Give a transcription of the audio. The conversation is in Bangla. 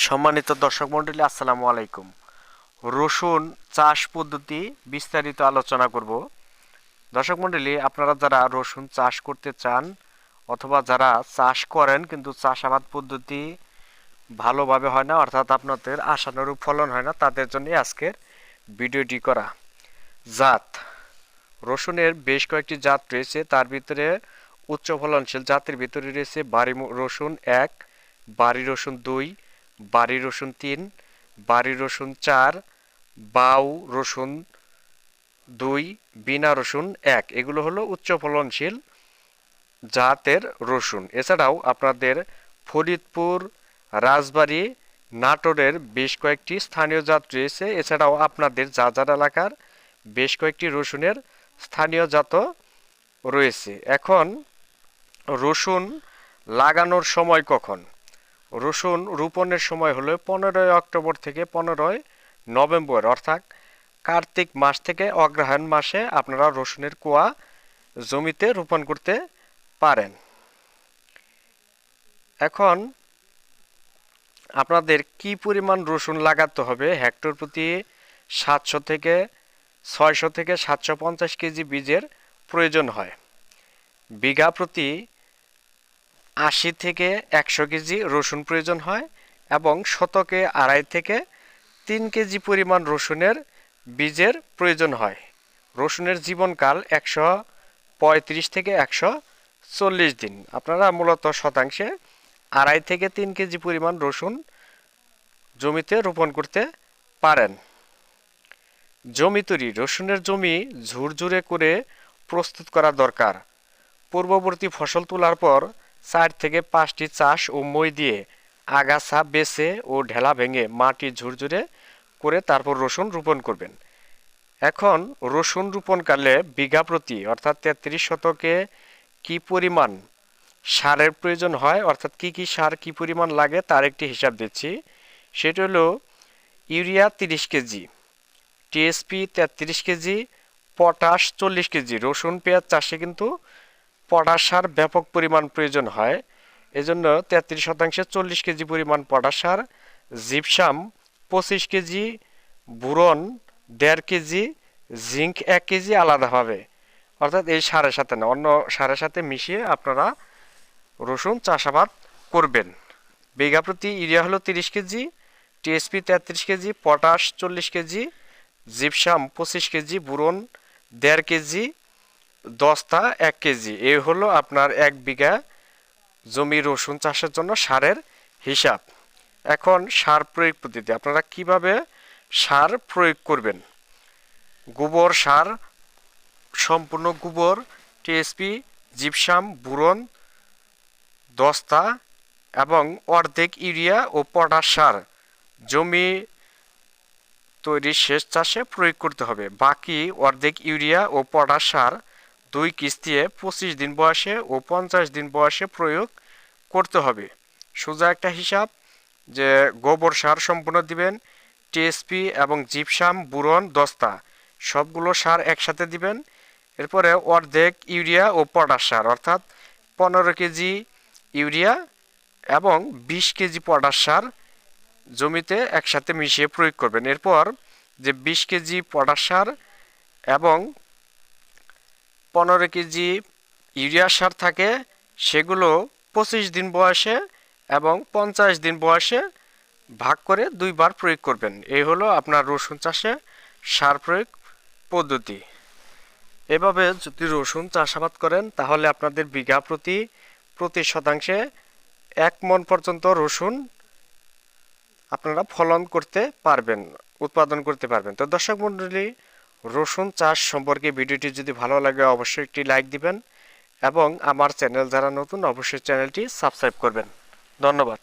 সম্মানিত দর্শক মণ্ডলী, আসসালামু আলাইকুম। রসুন চাষ পদ্ধতি বিস্তারিত আলোচনা করব। দর্শক মণ্ডলী, আপনারা যারা রসুন চাষ করতে চান অথবা যারা চাষ করেন কিন্তু চাষাবাদ পদ্ধতি ভালোভাবে হয় না, অর্থাৎ আপনাদের আশানুরূপ ফলন হয় না, তাদের জন্য আজকের ভিডিওটি করা। জাত রসুনের বেশ কয়েকটি জাত রয়েছে, তার ভিতরে উচ্চ ফলনশীল জাতের ভিতরে রয়েছে বাড়ি রসুন 1, বাড়ি রসুন 2, বাড়ি রসুন 3, বাড়ি রসুন 4, বাউ রসুন 2, বিনা রসুন 1। এগুলো হলো উচ্চ ফলনশীল জাতের রসুন। এছাড়াও আপনাদের ফরিদপুর, রাজবাড়ী, নাটোরের বেশ কয়েকটি স্থানীয় জাত রয়েছে। এছাড়াও আপনাদের যার এলাকার বেশ কয়েকটি রসুনের স্থানীয় জাতও রয়েছে। এখন রসুন লাগানোর সময় কখন? রসুন রোপণের সময় হলো 15 অক্টোবর থেকে 15 নভেম্বর, অর্থাৎ কার্তিক মাস থেকে অগ্রহায়ণ মাসে আপনারা রসুনের কোয়া জমিতে রোপণ করতে পারেন। এখন আপনাদের কি পরিমাণ রসুন লাগাতে হবে? হেক্টর প্রতি 700 থেকে 750 কেজি বীজের প্রয়োজন হয়। বিঘা প্রতি 80 থেকে 100 কেজি রসুন প্রয়োজন হয় এবং শতকে 2.5 থেকে 3 কেজি পরিমাণ রসুনের বীজের প্রয়োজন হয়। রসুনের জীবনকাল 135 থেকে 140 দিন। আপনারা মূলত শতাংশে 2.5 থেকে 3 কেজি পরিমাণ রসুন জমিতে রোপণ করতে পারেন। জমি তৈরি রসুনের জমি ঝুরঝুরে করে প্রস্তুত করা দরকার। পূর্ববর্তী ফসল তোলার পর 4 থেকে 5টি চাষ ও মই দিয়ে আগাছা বেছে ও ঢেলা ভেঙে মাটি ঝুরঝুরে করে তারপর রসুন রোপণ করবেন। এখন রসুন রোপণকালে বিঘা প্রতি অর্থাৎ 33 শতকে কি পরিমাণ সারের প্রয়োজন হয়, অর্থাৎ কি সার কি পরিমাণ লাগে তার একটি হিসাব দিচ্ছি। সেটা হলো urea 30 KG, TSP 33 KG, potash 40 KG. রসুন পেঁয়াজ চাষে কিন্তু পটাশ সার ব্যাপক পরিমাণ প্রয়োজন হয়, এজন্য 33 শতাংশে 40 কেজি পরিমাণ পটাশ সার, gypsum 25 KG, boron 1.5 KG, zinc 1 KG আলাদাভাবে, অর্থাৎ এই সারের সাথে না, অন্য সারের সাথে মিশিয়ে আপনারা রসুন চাষাবাদ করবেন। বিঘা প্রতি ইউরিয়া হলো 30 KG, TSP 33 KG, potash 40 KG, gypsum 25 KG, boron 1.5 KG, দস্তা 1 কেজি। এই হলো আপনার 1 বিঘা জমি রসুন চাষের জন্য সারের হিসাব। এখন সার প্রয়োগ পদ্ধতি, আপনারা কিভাবে সার প্রয়োগ করবেন? গোবর সার, সম্পূর্ণ গোবর, টিএসপি, জিপসাম, বুরন, দস্তা এবং অর্ধেক ইউরিয়া ও পটাশ সার জমি তৈরি শেষ চাষে প্রয়োগ করতে হবে। বাকি অর্ধেক ইউরিয়া ও পটাশ সার 2 কিস্তিতে 25 দিন বয়সে ও 50 দিন বয়সে প্রয়োগ করতে হবে। সোজা একটা হিসাব যে গোবর সার সম্পূর্ণ দিবেন, টিএসপি এবং জিপসাম, বুরন, দস্তা সবগুলো সার একসাথে দিবেন। এরপরে অর্ধেক ইউরিয়া ও পটাশ সার অর্থাৎ 15 কেজি ইউরিয়া এবং 20 কেজি পটাশ সার জমিতে একসাথে মিশিয়ে প্রয়োগ করবেন। এরপর যে 20 কেজি পটাশ সার এবং 15 কেজি ইউরিয়া সার থাকে সেগুলো 25 দিন বয়সে এবং 50 দিন বয়সে ভাগ করে 2 বার প্রয়োগ করবেন। এই হলো আপনার রসুন চাষে সার প্রয়োগ পদ্ধতি। এভাবে যদি রসুন চাষাবাদ করেন তাহলে আপনাদের বিঘা প্রতি শতাংশে 1 মণ পর্যন্ত রসুন আপনারা ফলন করতে পারবেন, উৎপাদন করতে পারবেন। তো দর্শক মণ্ডলী, রসুন চাষ সম্পর্কে ভিডিওটি যদি ভালো লাগে অবশ্যই একটি লাইক দিবেন এবং আমার চ্যানেল যারা নতুন অবশ্যই চ্যানেলটি সাবস্ক্রাইব করবেন। ধন্যবাদ।